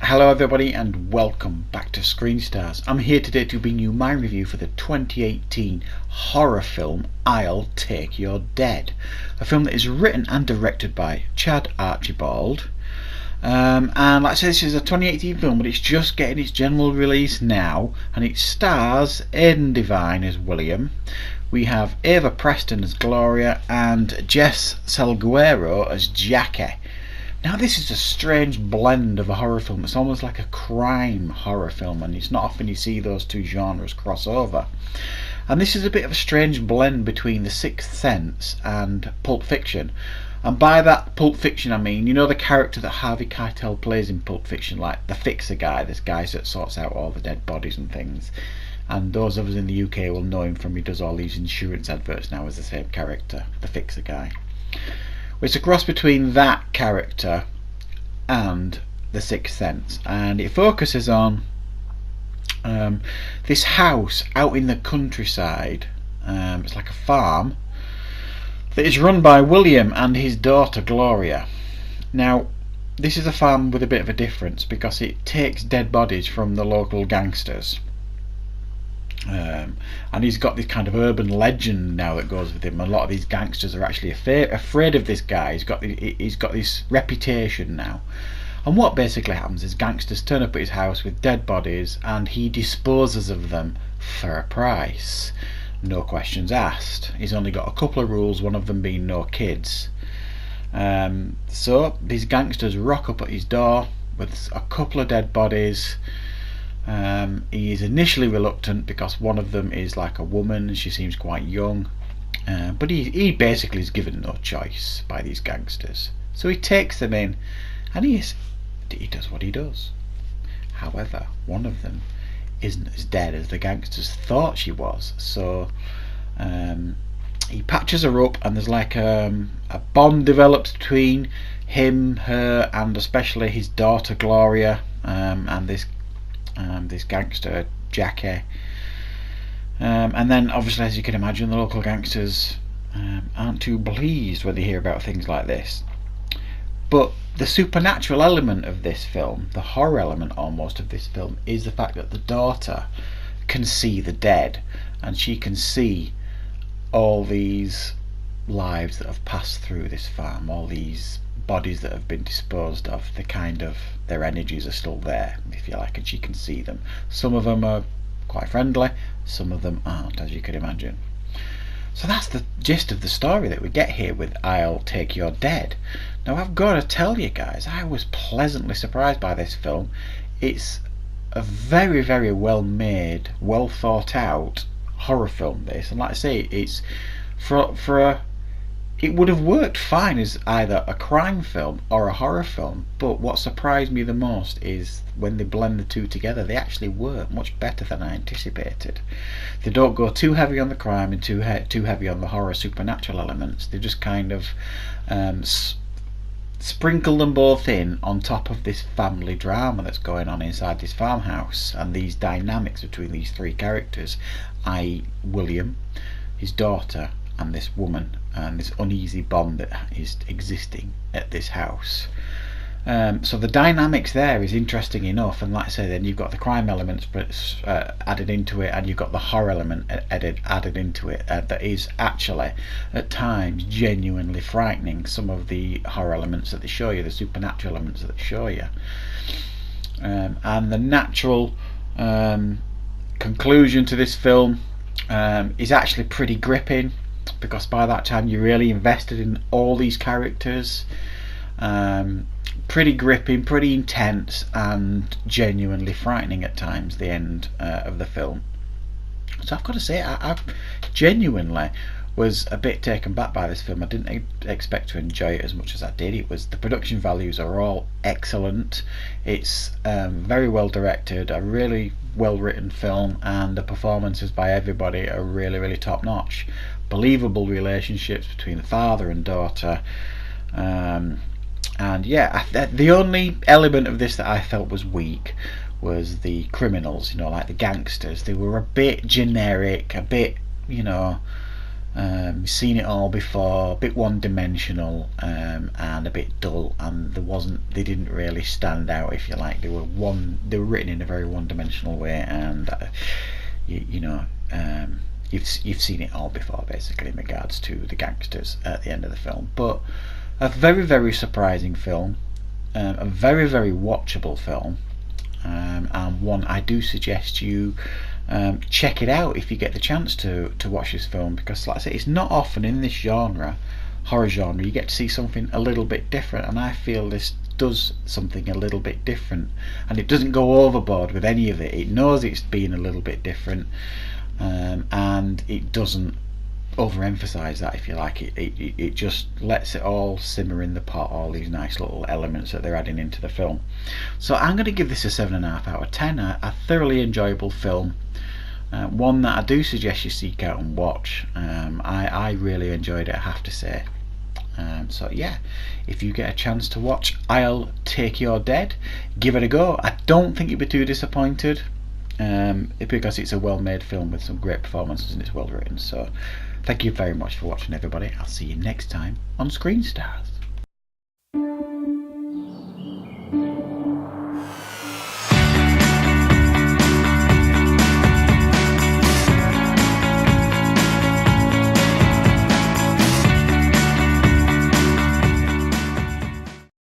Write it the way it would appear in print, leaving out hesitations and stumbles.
Hello everybody and welcome back to Screen Stars. I'm here today to bring you my review for the 2018 horror film I'll Take Your Dead. A film that is written and directed by Chad Archibald. And like I said, this is a 2018 film, but it's just getting its general release now, and it stars Aidan Devine as William. We have Ava Preston as Gloria and Jess Salguero as Jackie. Now this is a strange blend of a horror film. It's almost like a crime horror film, and it's not often you see those two genres cross over. And this is a bit of a strange blend between The Sixth Sense and Pulp Fiction. And by that Pulp Fiction I mean, you know the character that Harvey Keitel plays in Pulp Fiction, like the fixer guy, this guy that sorts out all the dead bodies and things. And those of us in the UK will know him from, he does all these insurance adverts now as the same character, the fixer guy. It's a cross between that character and The Sixth Sense, and it focuses on this house out in the countryside. It's like a farm that is run by William and his daughter Gloria. Now this is a farm with a bit of a difference because it takes dead bodies from the local gangsters. And he's got this kind of urban legend now that goes with him. A lot of these gangsters are actually afraid of this guy. He's got this reputation now. And what basically happens is gangsters turn up at his house with dead bodies, and he disposes of them for a price. No questions asked. He's only got a couple of rules, one of them being no kids. So these gangsters rock up at his door with a couple of dead bodies. He is initially reluctant because one of them is like a woman and she seems quite young, but he basically is given no choice by these gangsters, so he takes them in and he does what he does. However, one of them isn't as dead as the gangsters thought she was, so he patches her up, and there's like a bond develops between him, her, and especially his daughter Gloria, and this gangster Jackie, and then obviously, as you can imagine, the local gangsters aren't too pleased when they hear about things like this. But the supernatural element of this film, the horror element almost of this film, is the fact that the daughter can see the dead, and she can see all these lives that have passed through this farm, all these bodies that have been disposed of. Their energies are still there, if you like, and she can see them. Some of them are quite friendly, some of them aren't, as you can imagine. So that's the gist of the story that we get here with I'll Take Your Dead. Now I've got to tell you guys, I was pleasantly surprised by this film. It's a very, very well made, well thought out horror film, this, and like I say, it's it would have worked fine as either a crime film or a horror film, but what surprised me the most is when they blend the two together, they actually work much better than I anticipated. They don't go too heavy on the crime and too heavy on the horror supernatural elements. They just kind of sprinkle them both in on top of this family drama that's going on inside this farmhouse, and these dynamics between these three characters, i.e. William, his daughter, and this woman, and this uneasy bond that is existing at this house. So the dynamics there is interesting enough, and like I say, then you've got the crime elements added into it, and you've got the horror element added into it, that is actually at times genuinely frightening. Some of the horror elements that they show you, the supernatural elements that they show you, and the natural conclusion to this film is actually pretty gripping, because by that time you're really invested in all these characters. Pretty gripping, pretty intense, and genuinely frightening at times, the end of the film. So I've got to say, I genuinely was a bit taken back by this film. I didn't expect to enjoy it as much as I did. The production values are all excellent. It's very well directed, a really well written film, and the performances by everybody are really, really top notch. Believable relationships between the father and daughter, and yeah, the only element of this that I felt was weak was the criminals, like the gangsters. They were a bit generic, a bit, You've seen it all before, a bit one-dimensional, and a bit dull, and they didn't really stand out, if you like. They were written in a very one-dimensional way, and you've seen it all before, basically, in regards to the gangsters at the end of the film. But a very, very surprising film, a very, very watchable film, and one I do suggest you check it out if you get the chance to watch this film, because, like I say, it's not often in this genre, horror genre, you get to see something a little bit different, and I feel this does something a little bit different, and it doesn't go overboard with any of it. It knows it's being a little bit different, and it doesn't overemphasize that, if you like. It just lets it all simmer in the pot, all these nice little elements that they're adding into the film. So I'm going to give this a 7.5 out of 10. A thoroughly enjoyable film, one that I do suggest you seek out and watch. I really enjoyed it, I have to say. So yeah, if you get a chance to watch I'll Take Your Dead, give it a go. I don't think you'll be too disappointed, because it's a well-made film with some great performances and it's well written. So thank you very much for watching, everybody. I'll see you next time on Screen Stars.